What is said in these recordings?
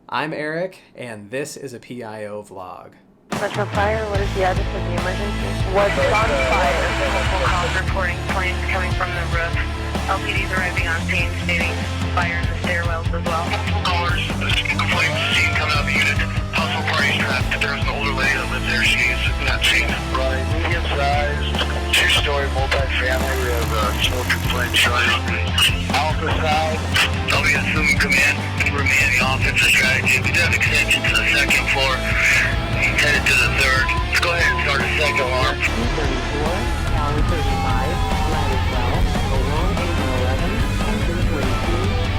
I'm Eric, and this is a PIO vlog. Metro Fire, what is the address of the emergency? What's on fire? Multiple calls reporting flames coming from the roof. LPDs arriving on scene stating fire in the stairwells as well. Multiple callers, flames seen coming out of the unit. Household parties trapped. There's an older lady that lives there. She's not seen. Right, medium-sized, two-story multi-family. We have smoke and flame showing. Alpha side. WSM command. We're manning the offensive strategy. We do have extension to the second floor. Headed to the third. Let's go ahead and start a second alarm. 234, Tower 35, Ladder 12, along Engine 11, Engine 22,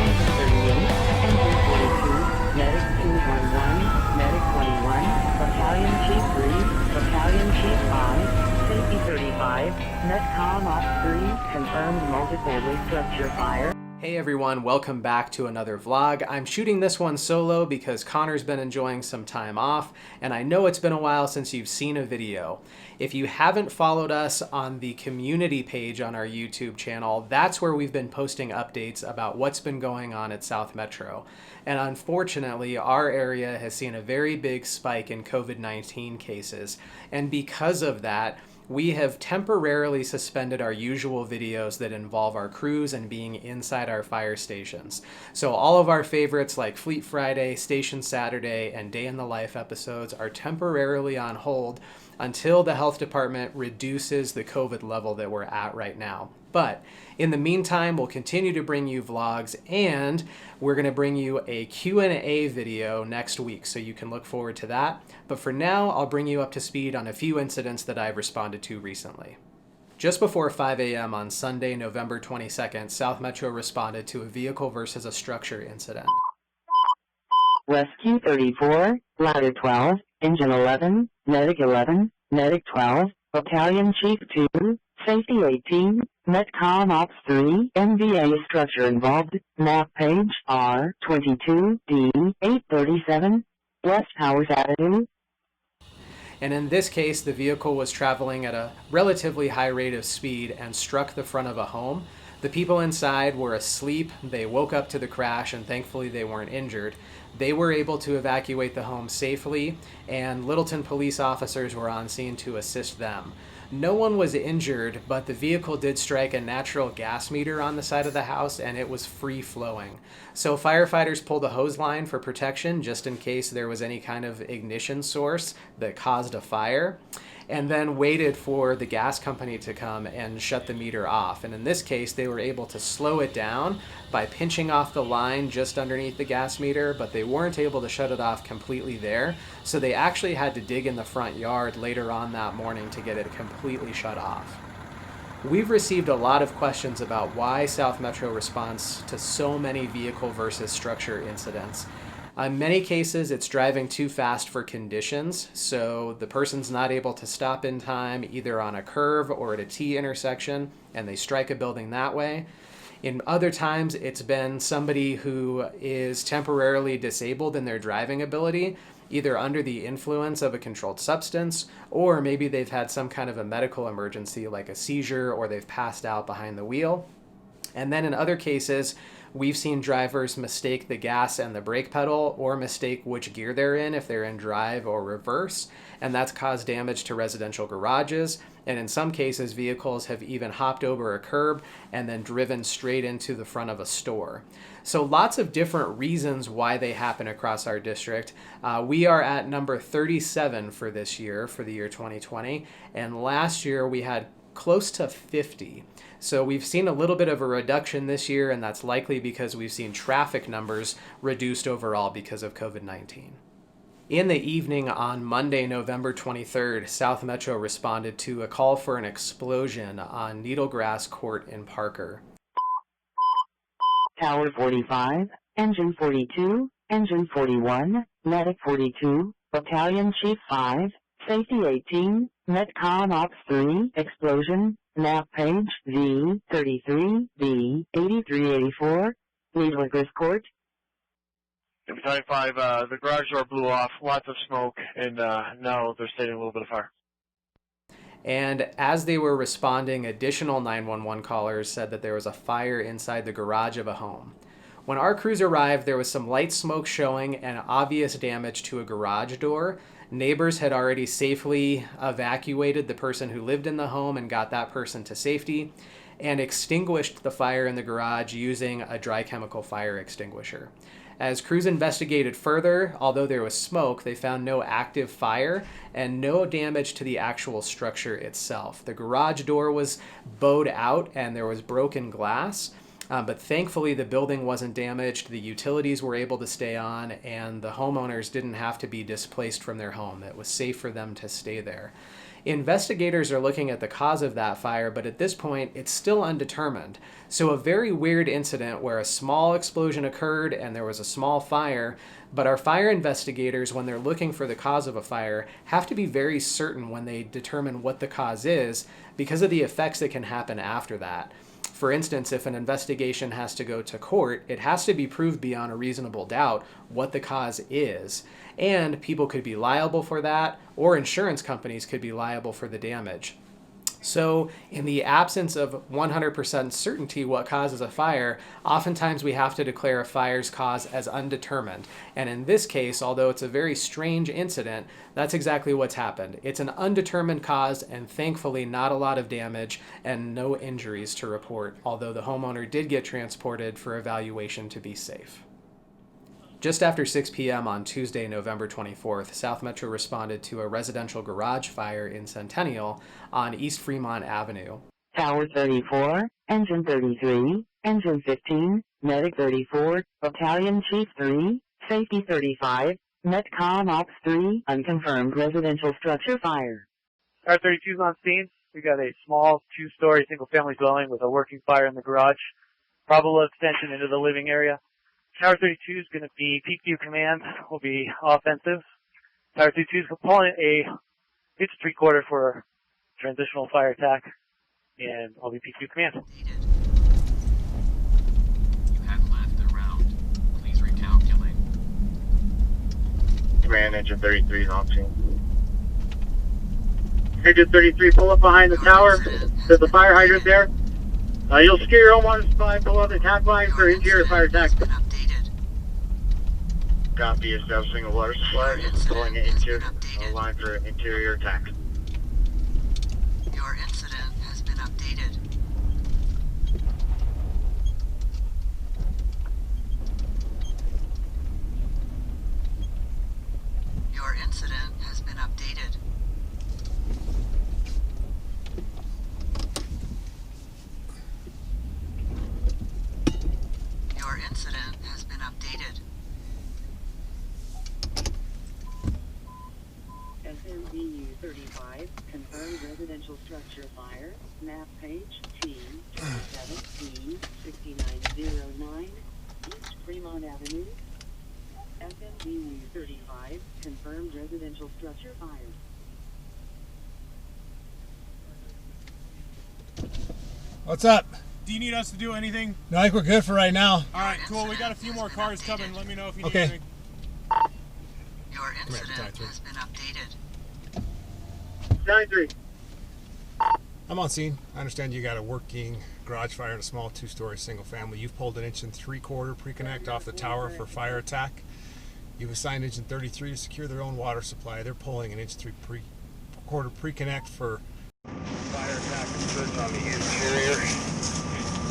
Engine 38, Engine 42, Medic 211, Medic 21, Battalion Chief 3, Battalion Chief 5, Safety 35, Netcom Ops 3, confirmed multiple structure fire. Hey everyone, welcome back to another vlog. I'm shooting this one solo because Connor's been enjoying some time off, and I know it's been a while since you've seen a video. If you haven't followed us on the community page on our YouTube channel, that's where we've been posting updates about what's been going on at South Metro. And unfortunately, our area has seen a very big spike in COVID-19 cases, and because of that, we have temporarily suspended our usual videos that involve our crews and being inside our fire stations. So all of our favorites like Fleet Friday, Station Saturday, and Day in the Life episodes are temporarily on hold until the health department reduces the COVID level that we're at right now. But in the meantime, we'll continue to bring you vlogs, and we're going to bring you a Q&A video next week, so you can look forward to that. But for now, I'll bring you up to speed on a few incidents that I've responded to recently. Just before 5 a.m. on Sunday, November 22nd, South Metro responded to a vehicle versus a structure incident. Rescue 34, Ladder 12, Engine 11, Medic 11, Medic 12, Battalion Chief 2, Safety 18, Netcom Ops 3, MVA structure involved, map page R22, D, 837, West Powers Avenue. And in this case, the vehicle was traveling at a relatively high rate of speed and struck the front of a home. The people inside were asleep. They woke up to the crash, and thankfully they weren't injured. They were able to evacuate the home safely, and Littleton police officers were on scene to assist them. No one was injured, but the vehicle did strike a natural gas meter on the side of the house, and it was free flowing. So firefighters pulled a hose line for protection just in case there was any kind of ignition source that caused a fire, and then waited for the gas company to come and shut the meter off. And in this case, they were able to slow it down by pinching off the line just underneath the gas meter, but they weren't able to shut it off completely there. So they actually had to dig in the front yard later on that morning to get it completely shut off. We've received a lot of questions about why South Metro responds to so many vehicle versus structure incidents. In many cases, it's driving too fast for conditions, so the person's not able to stop in time either on a curve or at a T intersection, and they strike a building that way. In other times, it's been somebody who is temporarily disabled in their driving ability, either under the influence of a controlled substance, or maybe they've had some kind of a medical emergency like a seizure, or they've passed out behind the wheel. And then in other cases, we've seen drivers mistake the gas and the brake pedal, or mistake which gear they're in if they're in drive or reverse, and that's caused damage to residential garages. And in some cases, vehicles have even hopped over a curb and then driven straight into the front of a store. So lots of different reasons why they happen across our district. We are at number 37 for this year, for the year 2020, and last year we had close to 50. So we've seen a little bit of a reduction this year, and that's likely because we've seen traffic numbers reduced overall because of COVID-19. In the evening on Monday, November 23rd, South Metro responded to a call for an explosion on Needlegrass Court in Parker. Tower 45, Engine 42, Engine 41, Medic 42, Battalion Chief 5, Safety 18, Netcom Ops 3, explosion, map page V33, B, 8384, Needlegrass Court. Battalion 5, the garage door blew off, lots of smoke, and now they're stating a little bit of fire. And as they were responding, additional 911 callers said that there was a fire inside the garage of a home. When our crews arrived, there was some light smoke showing and obvious damage to a garage door. Neighbors had already safely evacuated the person who lived in the home and got that person to safety, and extinguished the fire in the garage using a dry chemical fire extinguisher. As crews investigated further, although there was smoke, they found no active fire and no damage to the actual structure itself. The garage door was bowed out and there was broken glass, but thankfully the building wasn't damaged, the utilities were able to stay on, and the homeowners didn't have to be displaced from their home. It was safe for them to stay there. Investigators are looking at the cause of that fire, but at this point, it's still undetermined. So a very weird incident where a small explosion occurred and there was a small fire, but our fire investigators, when they're looking for the cause of a fire, have to be very certain when they determine what the cause is because of the effects that can happen after that. For instance, if an investigation has to go to court, it has to be proved beyond a reasonable doubt what the cause is. And people could be liable for that, or insurance companies could be liable for the damage. So in the absence of 100% certainty what causes a fire, oftentimes we have to declare a fire's cause as undetermined. And in this case, although it's a very strange incident, that's exactly what's happened. It's an undetermined cause, and thankfully not a lot of damage and no injuries to report, although the homeowner did get transported for evaluation to be safe. Just after 6 p.m. on Tuesday, November 24th, South Metro responded to a residential garage fire in Centennial on East Fremont Avenue. Tower 34, Engine 33, Engine 15, Medic 34, Battalion Chief 3, Safety 35, Metcom Ops 3, unconfirmed residential structure fire. Tower 32 is on scene. We got a small two-story single-family dwelling with a working fire in the garage. Probable extension into the living area. Tower 32 is going to be PQ command, will be offensive. Tower 32 is calling it's 3/4 for transitional fire attack, and I'll be PQ command. You have left a round. Please recalculate. Command, Engine 33 is on scene. Engine 33, pull up behind the tower. There's a fire hydrant there. You'll secure your own water supply, pull up the attack line for interior fire attack. Copy, establishing a water supply, pulling it into a line for interior attack. Your incident has been updated. Your incident has been updated. Your incident has been updated. SMBU 35, confirmed residential structure fire, map page T27E6909, East Fremont Avenue. SMBU 35, confirmed residential structure fire. What's up? Do you need us to do anything? No, I think we're good for right now. All right, cool. We got a few more cars coming. Let me know if you need Okay. anything. Your incident has been updated. 93. I'm on scene. I understand you got a working garage fire in a small two-story single family. You've pulled an engine 3/4 pre-connect off the tower for fire attack. You've assigned engine 33 to secure their own water supply. They're pulling an engine 3/4 pre-connect for Fire attack is on the interior.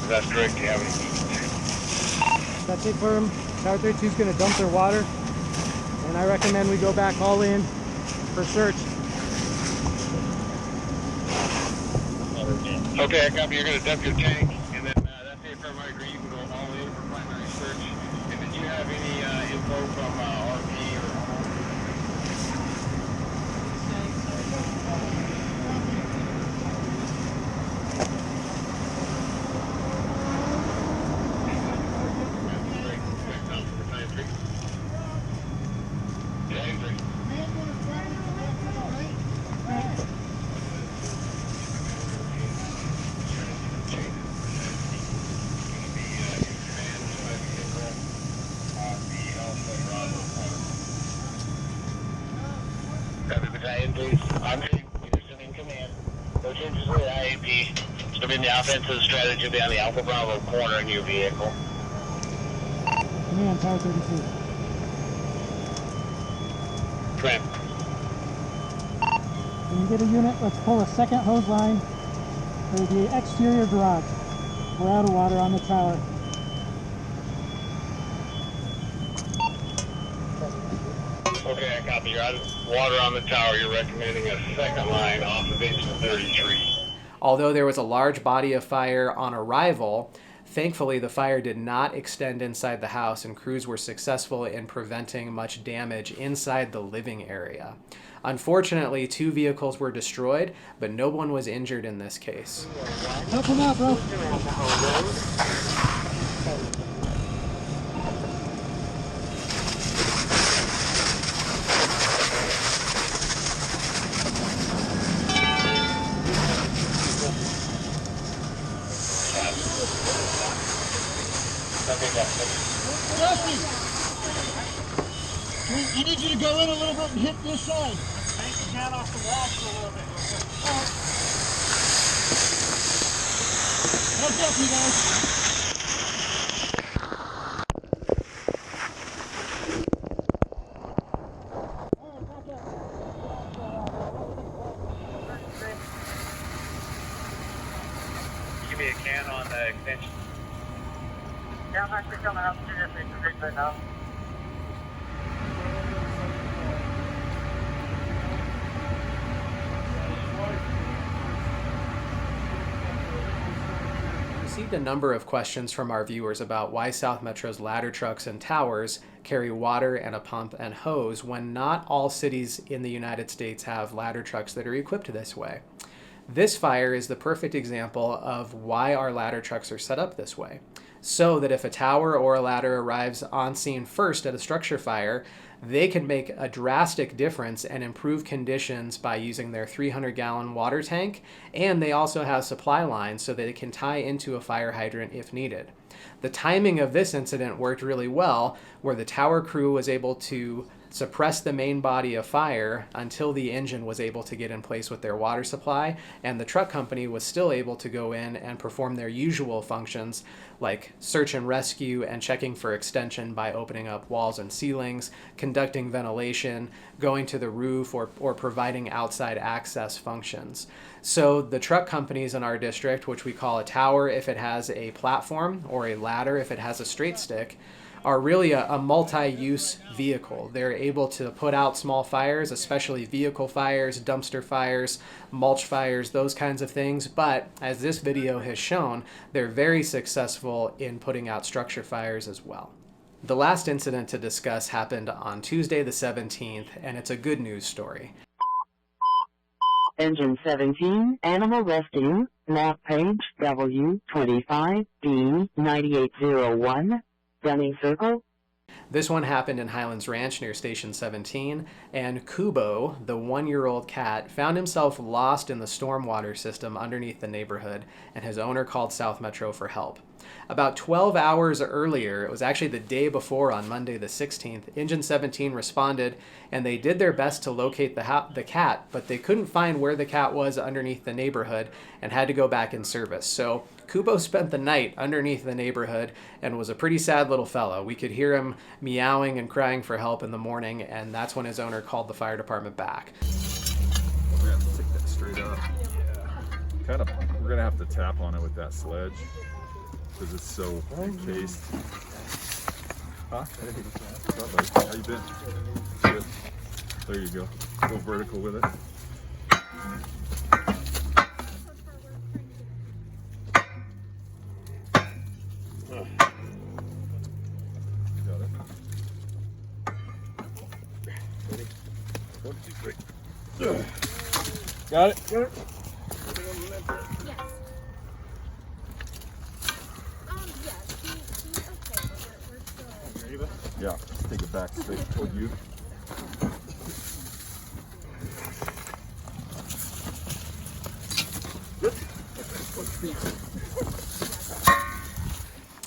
That's correct. Do you have any needs? That's it for them. Tower 32 is going to dump their water, and I recommend we go back all in for search. Okay, I copy. You're going to dump your tank, and then that's it from my agree. You can go all in for primary search. And did you have any info from RP or Battalion, please. I'm Peterson in command. No changes to the IAP. Still be in the offensive strategy. Be on the Alpha Bravo corner in your vehicle. Command, Tower 32. Tramp. When you get a unit, let's pull a second hose line for the exterior garage. We're out of water on the tower. Okay, I copy. You're out of water on the tower. You're recommending a second line off of engine 33. Although there was a large body of fire on arrival, thankfully the fire did not extend inside the house and crews were successful in preventing much damage inside the living area. Unfortunately, 2 vehicles were destroyed, but no one was injured in this case. Help him out, bro. Around the whole road. I need you to go in a little bit and hit this side. Take the can off the wall for a little bit. Heads up, you guys. Give me a can on the extension. Yeah, I'm actually coming up to your face right now. We received a number of questions from our viewers about why South Metro's ladder trucks and towers carry water and a pump and hose when not all cities in the United States have ladder trucks that are equipped this way. This fire is the perfect example of why our ladder trucks are set up this way. So that if a tower or a ladder arrives on scene first at a structure fire, they can make a drastic difference and improve conditions by using their 300-gallon water tank, and they also have supply lines so that it can tie into a fire hydrant if needed. The timing of this incident worked really well, where the tower crew was able to suppress the main body of fire until the engine was able to get in place with their water supply, and the truck company was still able to go in and perform their usual functions like search and rescue and checking for extension by opening up walls and ceilings, conducting ventilation, going to the roof, or providing outside access functions. So the truck companies in our district, which we call a tower if it has a platform or a ladder if it has a straight stick, are really a multi-use vehicle. They're able to put out small fires, especially vehicle fires, dumpster fires, mulch fires, those kinds of things. But as this video has shown, they're very successful in putting out structure fires as well. The last incident to discuss happened on Tuesday the 17th, and it's a good news story. Engine 17, animal rescue, map page W25B9801, Dunning Circle. This one happened in Highlands Ranch near Station 17, and Kubo, the 1-year-old cat, found himself lost in the stormwater system underneath the neighborhood, and his owner called South Metro for help. About 12 hours earlier, it was actually the day before on Monday the 16th, Engine 17 responded, and they did their best to locate the cat, but they couldn't find where the cat was underneath the neighborhood and had to go back in service. So Kubo spent the night underneath the neighborhood and was a pretty sad little fellow. We could hear him meowing and crying for help in the morning, and that's when his owner called the fire department back. We have to stick that straight up. Yeah. We're gonna have to tap on it with that sledge because it's so encased. Huh? How you been? Good. There you go. Go vertical with it. Got it? Yes. He's okay, but we're still... Yeah, take it back straight toward you.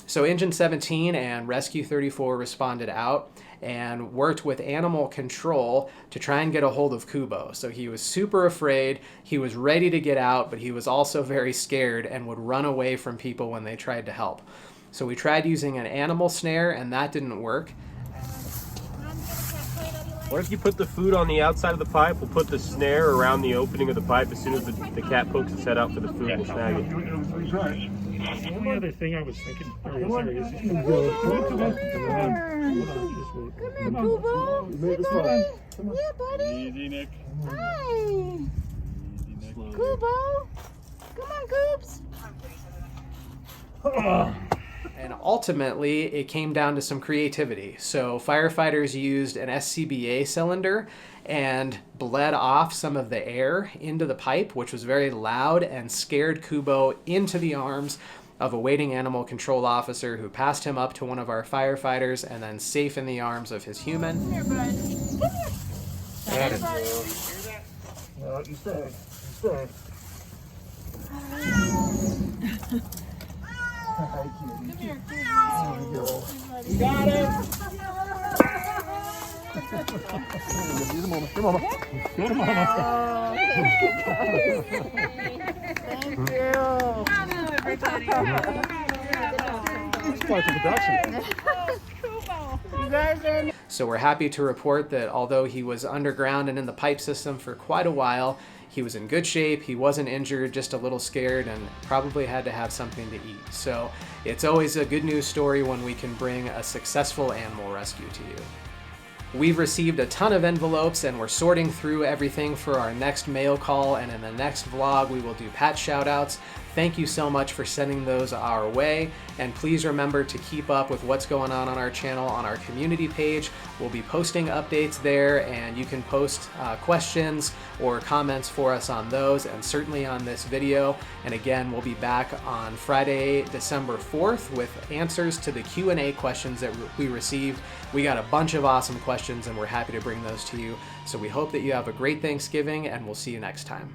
So Engine 17 and Rescue 34 responded out and worked with animal control to try and get a hold of Kubo. So he was super afraid, he was ready to get out, but he was also very scared and would run away from people when they tried to help. So we tried using an animal snare and that didn't work. What if you put the food on the outside of the pipe? We'll put the snare around the opening of the pipe. As soon as the cat pokes its head out for the food, we'll snag it. The only other thing I was thinking, Come on, Kubo. Yeah, buddy. Easy, Nick. Hi. Kubo. Come on, Goops. And ultimately, it came down to some creativity. So firefighters used an SCBA cylinder and bled off some of the air into the pipe, which was very loud and scared Kubo into the arms of a waiting animal control officer who passed him up to one of our firefighters and then safe in the arms of his human. Come here, bud. Come here. Got it. Buddy. No, you stay. You stay. Come here, Kubo. You got it. Give mama. Here, mama. Good, mama. Thank you. Bravo, everybody. It's part of the production. You guys are... So we're happy to report that although he was underground and in the pipe system for quite a while, he was in good shape, he wasn't injured, just a little scared, and probably had to have something to eat. So it's always a good news story when we can bring a successful animal rescue to you. We've received a ton of envelopes and we're sorting through everything for our next mail call, and in the next vlog we will do pet shoutouts. Thank you so much for sending those our way, and please remember to keep up with what's going on our channel on our community page. We'll be posting updates there, and you can post questions or comments for us on those, and certainly on this video. And again, we'll be back on Friday, December 4th with answers to the Q&A questions that we received. We got a bunch of awesome questions and we're happy to bring those to you. So we hope that you have a great Thanksgiving, and we'll see you next time.